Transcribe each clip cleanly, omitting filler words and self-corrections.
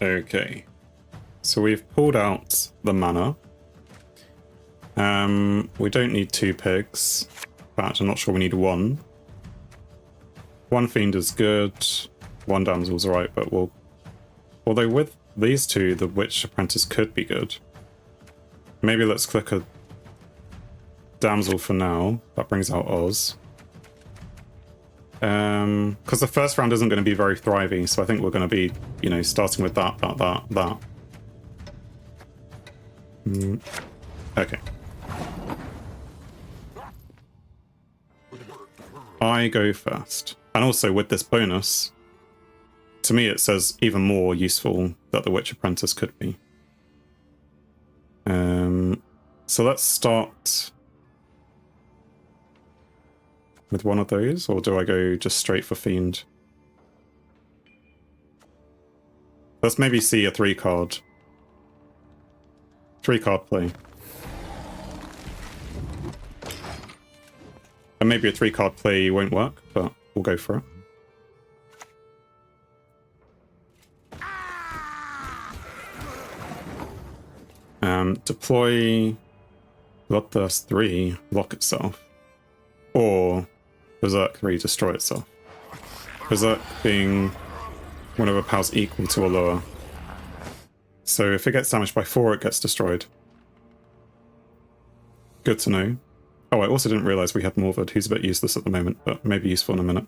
Okay. So we've pulled out the mana. We don't need 2 pigs. In fact, I'm not sure we need 1. 1 fiend is good. 1 damsel's alright, but we'll... Although with these 2, the witch apprentice could be good. Maybe let's click a damsel for now. That brings out Oz. Because the first round isn't going to be very thriving, so I think we're going to be, you know, starting with that. Okay. I go first. And also with this bonus, to me it says even more useful that the Witch Apprentice could be. So let's start with one of those, or do I go just straight for Fiend? Let's maybe see a 3-card. 3-card play. And maybe a 3-card play won't work, but we'll go for it. Deploy Bloodthirst 3, lock itself. Or Berserk 3, destroy itself. Berserk being whenever power's equal to or lower. So if it gets damaged by 4, it gets destroyed. Good to know. Oh, I also didn't realize we had Morvard, who's a bit useless at the moment, but maybe useful in a minute.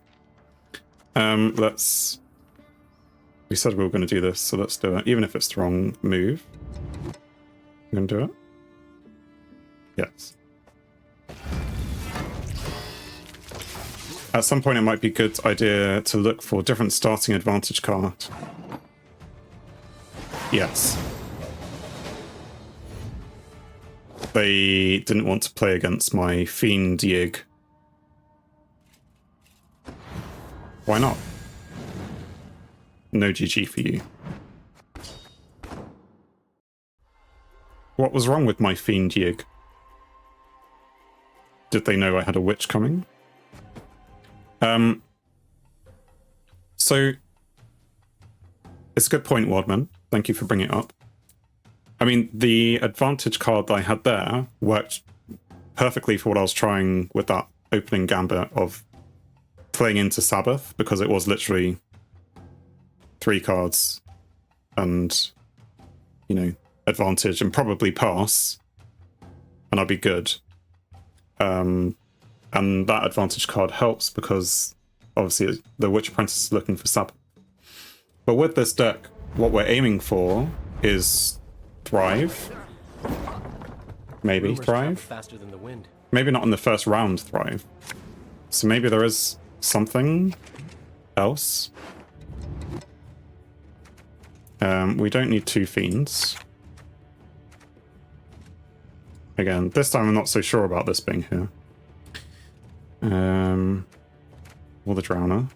We said we were going to do this, so let's do it. Even if it's the wrong move. I'm going to do it? Yes. At some point it might be a good idea to look for different starting advantage card. Yes. They didn't want to play against my Fiend Yig. Why not? No GG for you. What was wrong with my Fiend Yig? Did they know I had a witch coming? So it's a good point, Wardman. Thank you for bringing it up. I mean, the advantage card that I had there worked perfectly for what I was trying with that opening gambit of playing into Sabbath, because it was literally 3 cards and, you know, advantage and probably pass, and I'd be good. And that advantage card helps because obviously the Witch Apprentice is looking for Sabbath. But with this deck, what we're aiming for is Thrive. Maybe Thrive. Faster than the wind. Maybe not in the first round Thrive. So maybe there is something else. We don't need 2 Fiends. Again, this time I'm not so sure about this being here. Or the Drowner.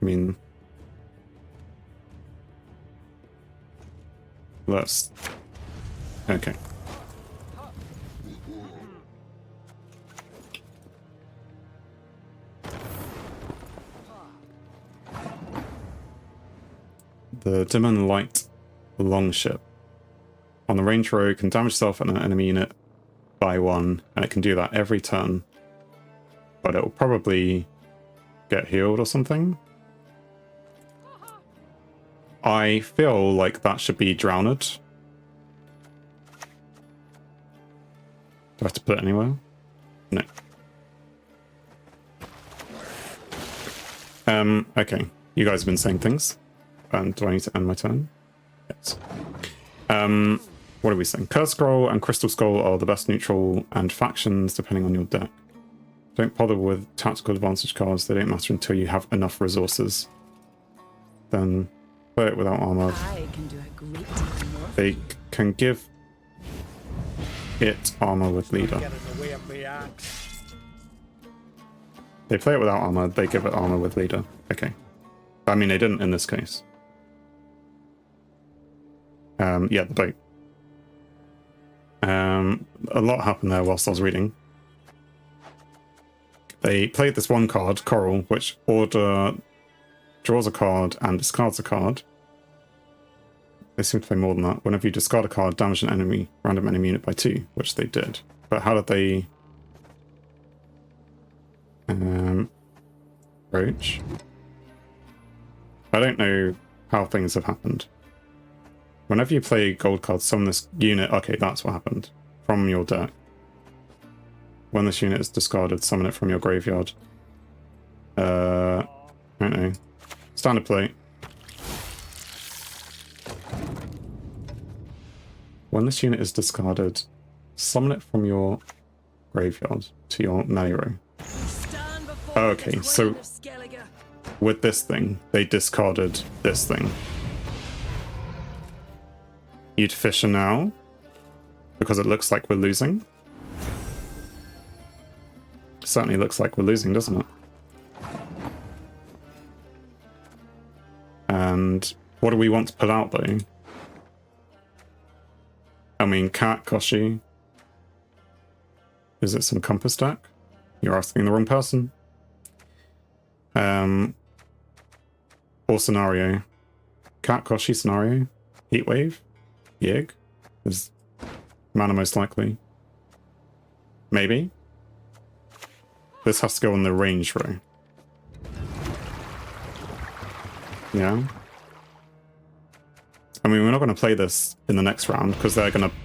I mean... Let's... Okay. The Dim and Light Longship. On the range row, can damage itself and an enemy unit by 1, and it can do that every turn. But it will probably get healed or something. I feel like that should be Drowned. Do I have to put it anywhere? No. Okay. You guys have been saying things. Do I need to end my turn? Yes. What are we saying? Curse Scroll and Crystal Skull are the best neutral and factions depending on your deck. Don't bother with tactical advantage cards. They don't matter until you have enough resources. Then play it without armor. They can give it armor with leader. They play it without armor. They give it armor with leader. Okay. I mean, they didn't in this case. Yeah, the boat. A lot happened there whilst I was reading. They played this one card, Coral, which order draws a card and discards a card. They seem to play more than that. Whenever you discard a card, damage an enemy, random enemy unit by 2, which they did. But how did they... Roach? I don't know how things have happened. Whenever you play gold cards, summon this unit... Okay, that's what happened. From your deck. When this unit is discarded, summon it from your graveyard. I don't know. Standard play. When this unit is discarded, summon it from your graveyard to your melee row. Oh, okay, so with this thing, they discarded this thing. You'd Fisher now, because it looks like we're losing. Certainly looks like we're losing, doesn't it? And what do we want to pull out, though? I mean, Cat, Koshi. Is it some Compass deck? You're asking the wrong person. Or Scenario. Cat, Koshi, Scenario. Heatwave. Yig. Is mana most likely. Maybe. This has to go on the range row. Yeah. I mean, we're not going to play this in the next round because they're going to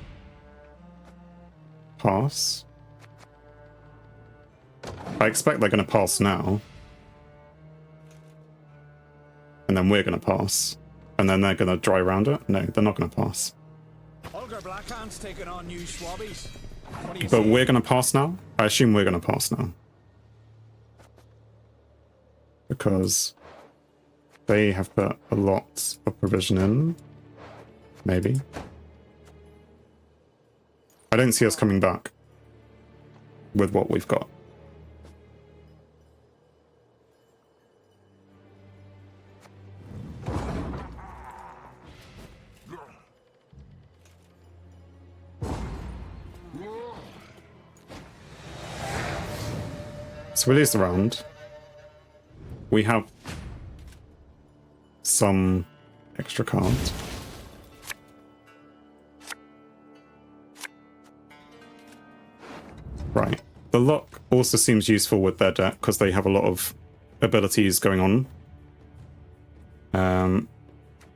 pass. I expect they're going to pass now. And then we're going to pass. And then they're going to dry round it. No, they're not going to pass. But we're going to pass now? I assume we're going to pass now. Because they have put a lot of provision in. Maybe. I don't see us coming back with what we've got. So we lose the round. We have some extra cards. Right. The lock also seems useful with their deck because they have a lot of abilities going on.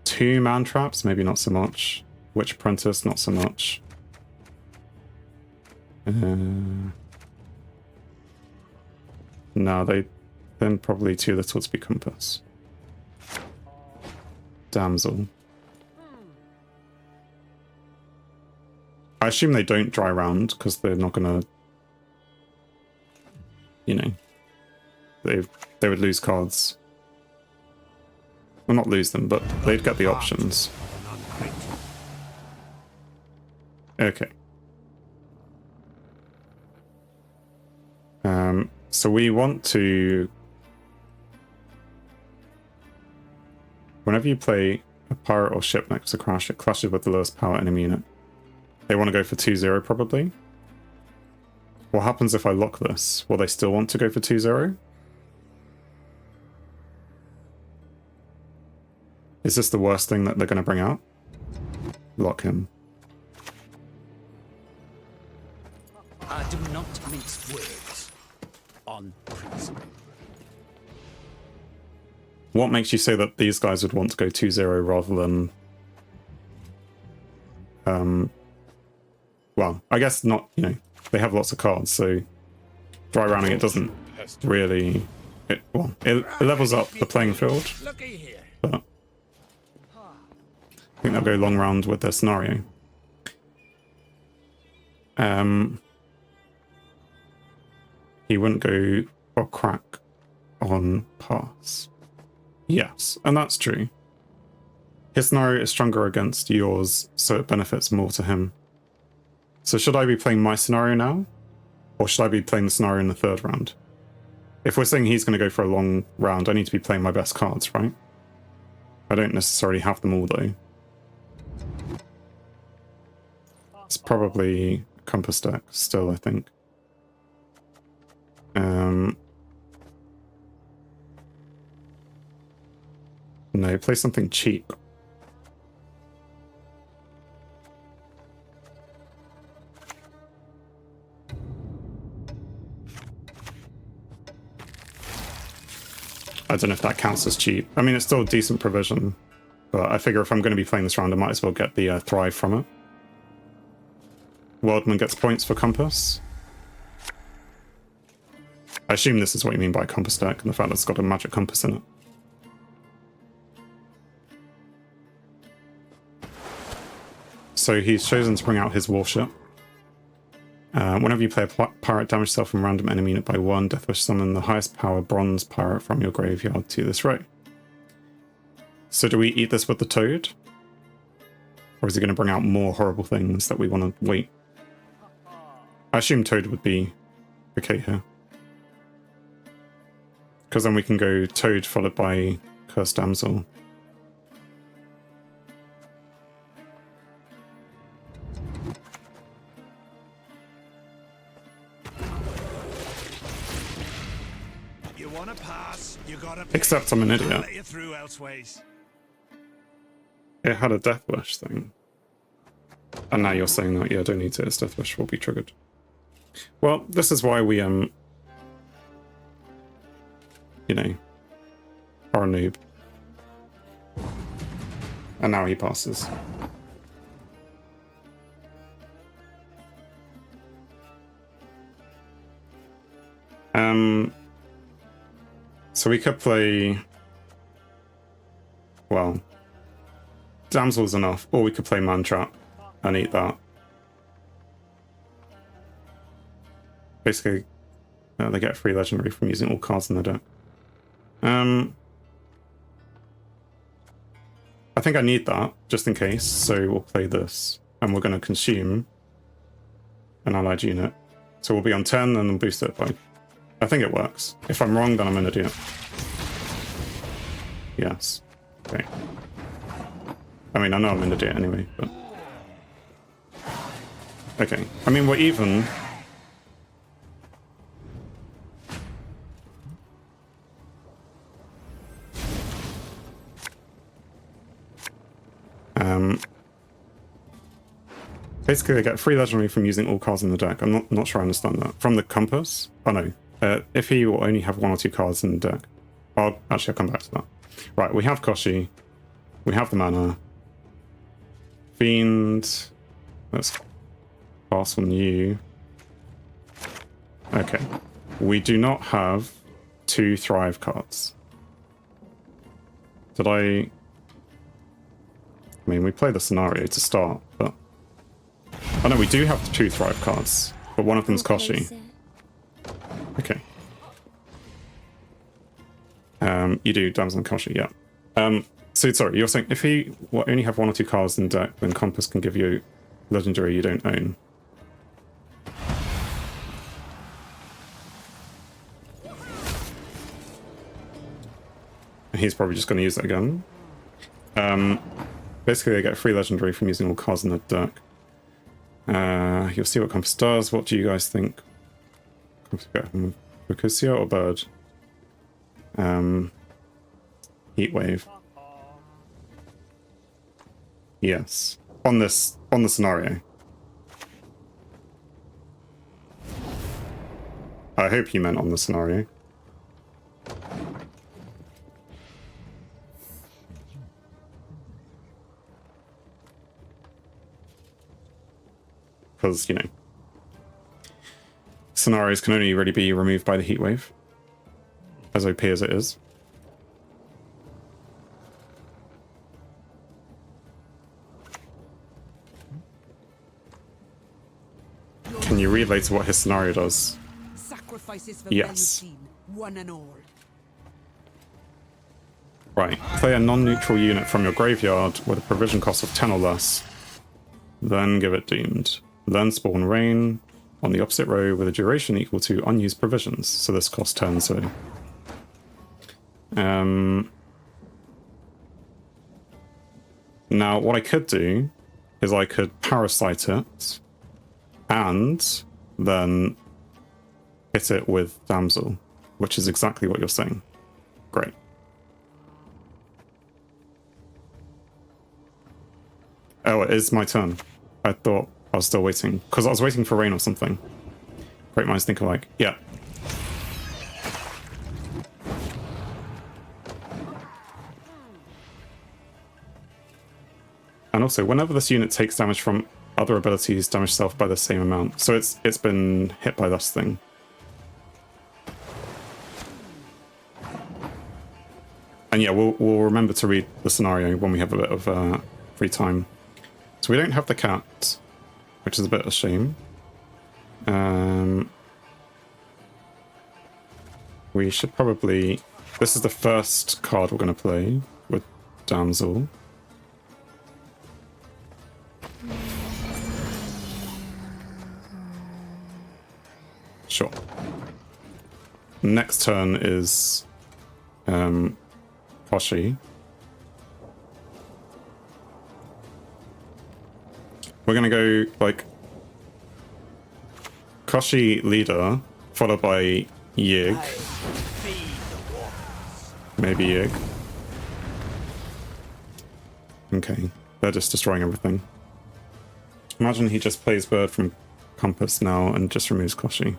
2 man traps, maybe not so much. Witch Apprentice, not so much. No, they then probably too little to be Compass. Damsel. I assume they don't dry round because they're not gonna, you know, they would lose cards. Well, not lose them, but they'd get the options. Okay. So we want to... Whenever you play a pirate or ship next to crash, it clashes with the lowest power enemy unit. They want to go for 2-0 probably. What happens if I lock this? Will they still want to go for 2-0? Is this the worst thing that they're going to bring out? Lock him. I do not mince words on principle. What makes you say that these guys would want to go 2-0 rather than... well, I guess not, you know, they have lots of cards, so dry rounding it doesn't really... It levels up the playing field, but I think they'll go long round with their Scenario. He wouldn't go for crack on pass. Yes, and that's true. His Scenario is stronger against yours, so it benefits more to him. So should I be playing my Scenario now? Or should I be playing the Scenario in the 3rd round? If we're saying he's going to go for a long round, I need to be playing my best cards, right? I don't necessarily have them all, though. It's probably Compass deck still, I think. No, play something cheap. I don't know if that counts as cheap. I mean, it's still a decent provision, but I figure if I'm going to be playing this round, I might as well get the Thrive from it. Wildman gets points for Compass. I assume this is what you mean by Compass deck, and the fact that it's got a magic compass in it. So he's chosen to bring out his warship. Whenever you play a pirate, damage yourself from random enemy unit by 1, Deathwish summon the highest power bronze pirate from your graveyard to this row. So do we eat this with the toad? Or is he going to bring out more horrible things that we want to wait? I assume toad would be okay here. Because then we can go toad followed by Cursed Damsel. You wanna pass, you gotta pay. Except I'm an idiot. I'll let you through elseways. It had a Death Wish thing. And now you're saying that, yeah, I don't need to, its Death Wish will be triggered. Well, this is why we, you know, are a noob. And now he passes. So we could play, well, Damsel's enough, or we could play Mantrap and eat that. Basically, they get a free legendary from using all cards in the deck. I think I need that, just in case, so we'll play this. And we're going to consume an allied unit. So we'll be on 10 and then boost it by... I think it works. If I'm wrong, then I'm an idiot. Yes. Okay. I mean, I know I'm an idiot anyway, but... Okay. I mean, we're even... Basically, I get free legendary from using all cards in the deck. I'm not sure I understand that. From the compass? Oh no. If he will only have 1 or 2 cards in the deck. I'll come back to that. Right, we have Koshi. We have the mana. Fiend. Let's pass on you. Okay. We do not have 2 Thrive cards. Did I mean, we play the scenario to start, but... Oh no, we do have 2 Thrive cards, but one of them's Koshi. Okay. You do Damsel and Koshi, yeah. So, sorry, you're saying if he only have 1 or 2 cards in deck, then Compass can give you legendary you don't own. He's probably just going to use that again. Basically, I get a free legendary from using all cards in the deck. You'll see what Compass does. What do you guys think? Mercutio or Bird? Heat Wave. Yes. On the scenario. I hope you meant on the scenario. Because, you know, scenarios can only really be removed by the heat wave, as OP as it is. Can you read later what his scenario does? Sacrifices for yes. One and all. Right. Play a non-neutral unit from your graveyard with a provision cost of 10 or less. Then give it Doomed. Then spawn Rain on the opposite row with a duration equal to unused provisions. So this costs 10, so... Now, what I could do is I could Parasite it and then hit it with Damsel, which is exactly what you're saying. Great. Oh, it is my turn. I thought I was still waiting, because I was waiting for rain or something. Great minds think alike. Yeah. also, whenever this unit takes damage from other abilities, damage self by the same amount. So it's been hit by this thing. And yeah, we'll remember to read the scenario when we have a bit of free time. So we don't have the cat, which is a bit of a shame. We should probably... This is the first card we're going to play with Damsel. Sure. Next turn is Koshi. We're gonna go like Koshi leader, followed by Yig. Maybe Yig. Okay, they're just destroying everything. Imagine he just plays Bird from Compass now and just removes Koshi.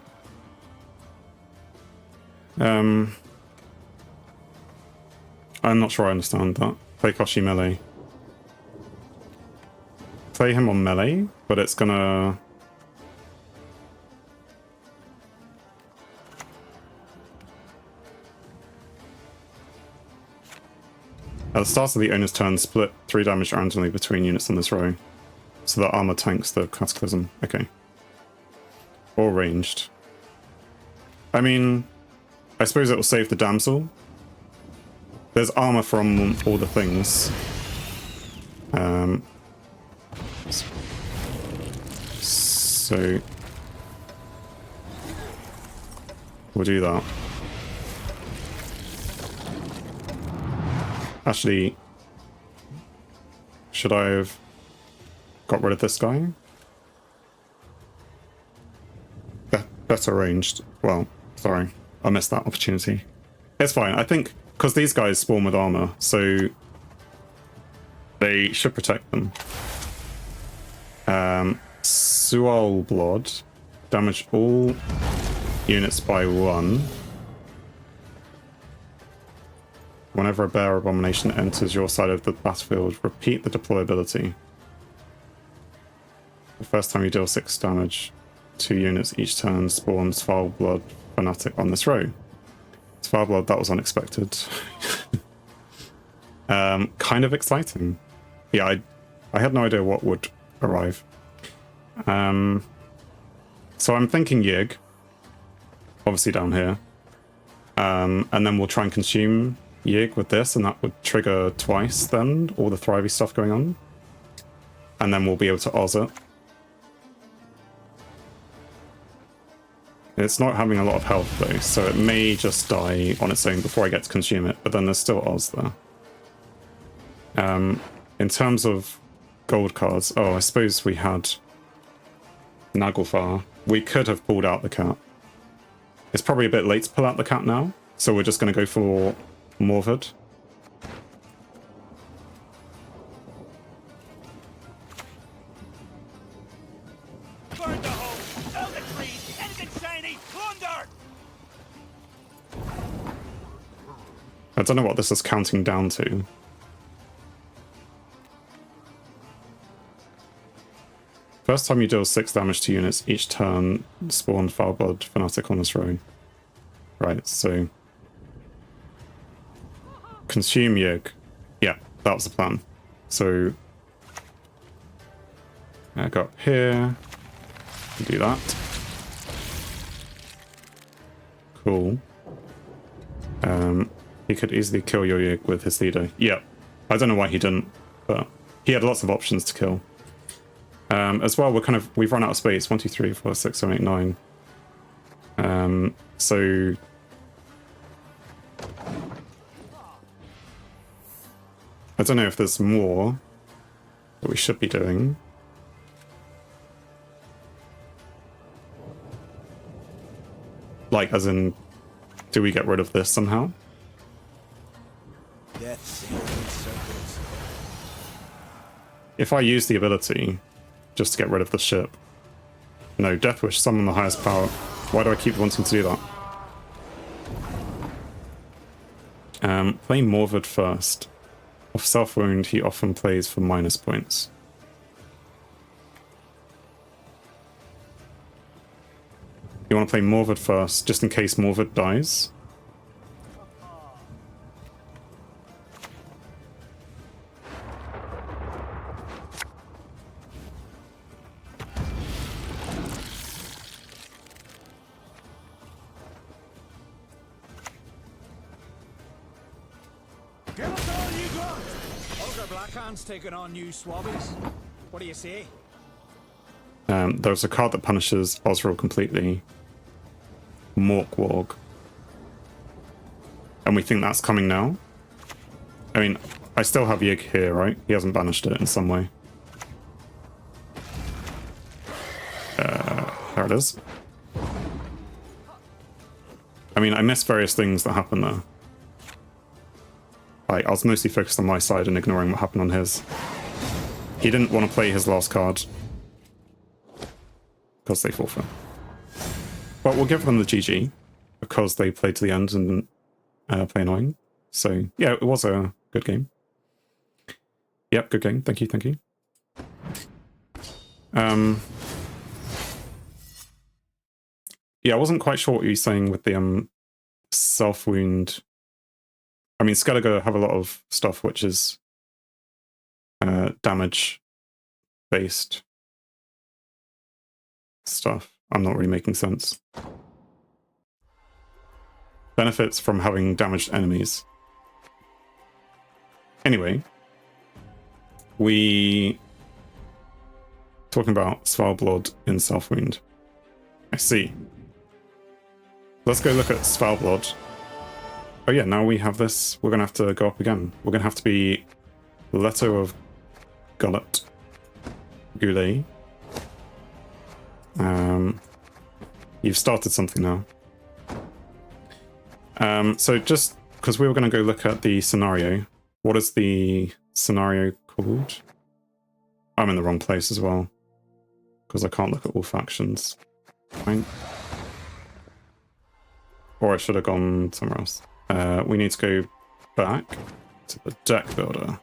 I'm not sure I understand that. Play Koshi melee. Play him on melee, but it's gonna... At the start of the owner's turn, split 3 damage randomly between units on this row. So that armor tanks the Cataclysm. Okay. Or ranged. I mean, I suppose it will save the Damsel. There's armor from all the things. So we'll do that. Actually, should I have got rid of this guy? Better ranged. Well, sorry, I missed that opportunity. It's fine. I think because these guys spawn with armor, so they should protect them. Sual Blood. Damage all units by 1. Whenever a bear abomination enters your side of the battlefield, repeat the deployability. The first time you deal 6 damage, 2 units each turn spawns Foul Blood Fanatic on this row. Foul Blood, that was unexpected. Kind of exciting. Yeah, I had no idea what would arrive. So I'm thinking Yig, obviously down here. And then we'll try and consume Yig with this, and that would trigger twice then, all the Thrivey stuff going on. And then we'll be able to Oz it. It's not having a lot of health though, so it may just die on its own before I get to consume it, but then there's still Oz there. In terms of gold cards, oh, I suppose we had Naglfar. We could have pulled out the cat. It's probably a bit late to pull out the cat now, so we're just going to go for Morvad. Burn the hole! Sell the trees! Anything shiny! Plunder! I don't know what this is counting down to. First time you deal 6 damage to units each turn, spawn Foul Blood Fanatic on this row. Right, so... Consume Yig. Yeah, that was the plan. So... I go up here. Do that. Cool. He could easily kill your Yig with his leader. Yeah. I don't know why he didn't, but he had lots of options to kill. As well, we've run out of space. 1, 2, 3, 4, 6, 7, 8, 9. So I don't know if there's more that we should be doing. Like, as in, do we get rid of this somehow? Death sails in circles. If I use the ability just to get rid of the ship. No, Death Wish, summon the highest power. Why do I keep wanting to do that? Play Morvad first. Off self-wound, he often plays for minus points. You want to play Morvad first, just in case Morvad dies. Give us all you got! Ogre Blackhand's taking on new swabbies. What do you say? There's a card that punishes Osriel completely. Morkwarg. And we think that's coming now. I mean, I still have Yig here, right? He hasn't banished it in some way. There it is. I mean, I missed various things that happened there. Like, I was mostly focused on my side and ignoring what happened on his. He didn't want to play his last card. Because they forfeit. But we'll give them the GG. Because they played to the end and didn't play annoying. So, yeah, it was a good game. Yep, good game. Thank you, thank you. Yeah, I wasn't quite sure what you were saying with the self-wound. I mean, Skellige have a lot of stuff which is damage-based stuff. I'm not really making sense. Benefits from having damaged enemies. Anyway, we talking about Svalblod in Self-Wound. I see. Let's go look at Svalblod. Oh yeah, now we have this. We're going to have to go up again. We're going to have to be Leto of Gullet. Goulet. You've started something now. So just because we were going to go look at the scenario. What is the scenario called? I'm in the wrong place as well. Because I can't look at all factions. Right. Or I should have gone somewhere else. We need to go back to the deck builder.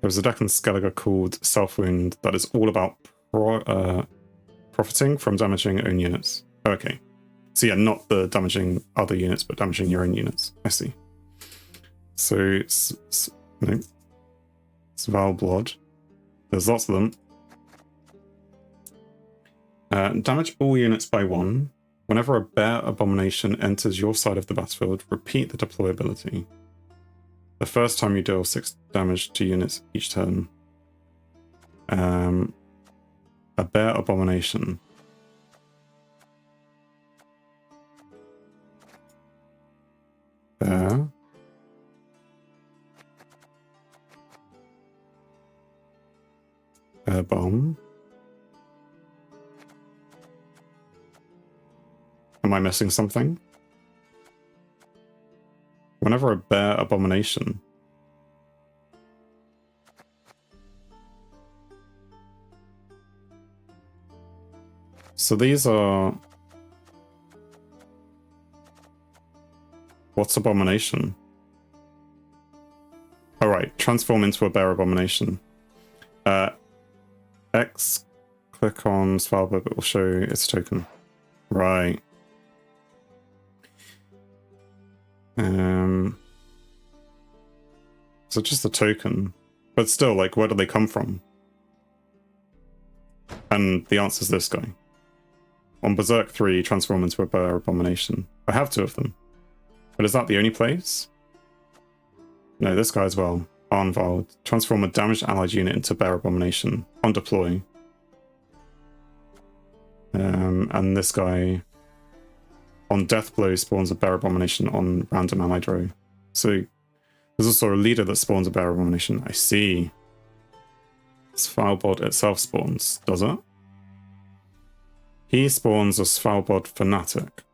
There was a deck in Skellige called Self-Wound that is all about profiting from damaging own units. Okay. So yeah, not the damaging other units, but damaging your own units. I see. So, no. Svalblod. There's lots of them. Damage all units by 1. Whenever a bear abomination enters your side of the battlefield, repeat the deployability. The first time you deal 6 damage to units each turn. A bear abomination. Bear. Bear bomb. Am I missing something? Whenever a bear abomination. So these are... What's abomination? Alright, transform into a bear abomination. X, click on Svalbard, it will show its token. Right. So just a token. But still, like, where do they come from? And the answer is this guy. On Berserk 3, transform into a bear abomination. I have 2 of them. But is that the only place? No, this guy as well. Arnvald. Transform a damaged allied unit into bear abomination. On deploy. And this guy... On death blow spawns a bear abomination on random allied row. So there's also a leader that spawns a bear abomination. I see. Svalbard itself spawns, does it? He spawns a Svalbard fanatic.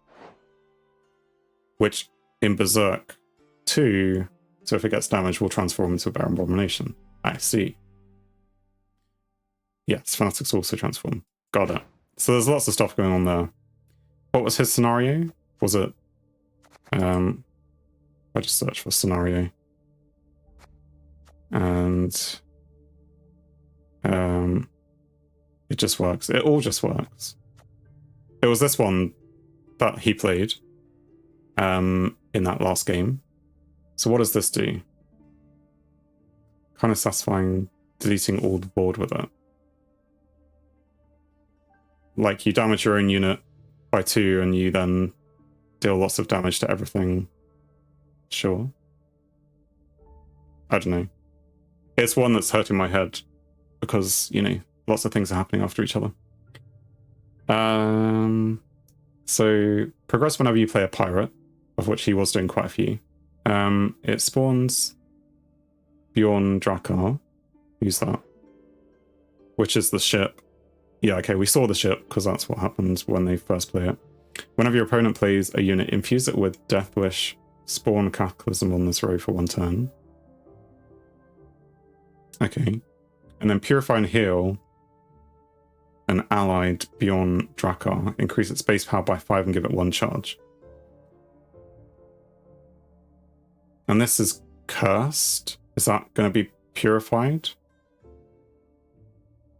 Which in Berserk 2, so if it gets damaged, will transform into a bear abomination. I see. Yes, fanatics also transform. Got it. So there's lots of stuff going on there. What was his scenario? Was it... I just searched for scenario. And... It just works. It all just works. It was this one that he played in that last game. So what does this do? Kind of satisfying deleting all the board with it. Like, you damage your own unit by 2 and you then deal lots of damage to everything. Sure. I don't know. It's one that's hurting my head because, you know, lots of things are happening after each other. So progress whenever you play a pirate, of which he was doing quite a few. It spawns Bjorn Drakkar. Who's that? Which is the ship. Yeah, okay, we saw the ship because that's what happens when they first play it. Whenever your opponent plays a unit, infuse it with Death Wish, spawn Cataclysm on this row for 1 turn. Okay. And then Purify and Heal an allied Bjorn Drakkar. Increase its base power by 5 and give it 1 charge. And this is cursed. Is that going to be purified?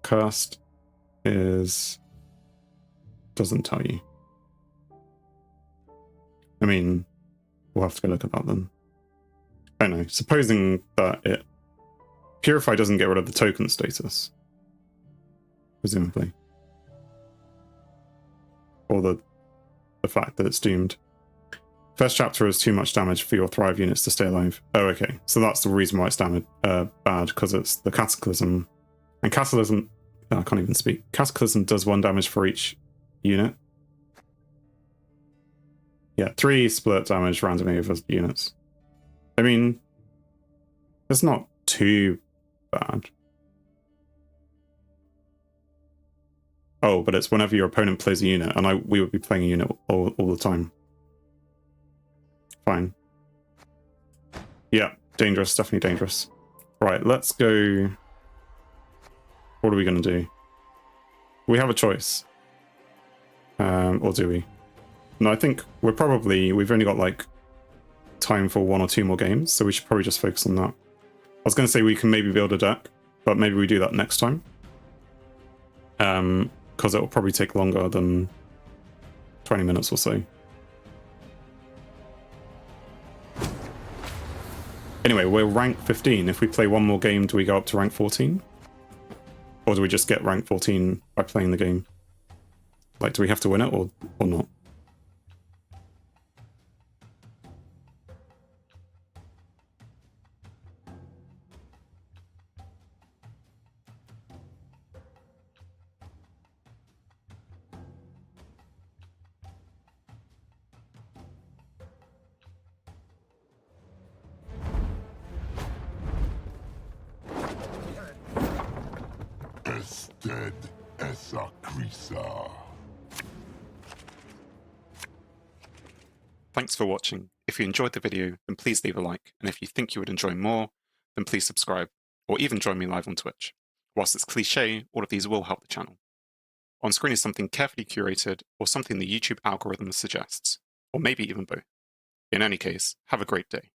Cursed is... doesn't tell you. I mean, we'll have to go look at that then. I don't know. Supposing that it... Purify doesn't get rid of the token status. Presumably. Or the fact that it's doomed. First chapter is too much damage for your Thrive units to stay alive. Oh, okay. So that's the reason why it's bad, because it's the Cataclysm. And Cataclysm... I can't even speak. Cataclysm does 1 damage for each unit. Yeah, 3 split damage randomly over units. I mean, it's not too bad. Oh, but it's whenever your opponent plays a unit, and we would be playing a unit all the time. Fine. Yeah, dangerous, definitely dangerous. Right, let's go... What are we going to do? We have a choice. Or do we? No, I think we've only got like time for 1 or 2 more games, so we should probably just focus on that. I was going to say we can maybe build a deck, but maybe we do that next time. Because it will probably take longer than 20 minutes or so. Anyway, we're rank 15. If we play 1 more game, do we go up to rank 14? Or do we just get rank 14 by playing the game? Like, do we have to win it or not? Ested esa crisa. Thanks for watching. If you enjoyed the video, then please leave a like, and if you think you would enjoy more, then please subscribe, or even join me live on Twitch. Whilst it's cliche, all of these will help the channel. On screen is something carefully curated, or something the YouTube algorithm suggests, or maybe even both. In any case, have a great day.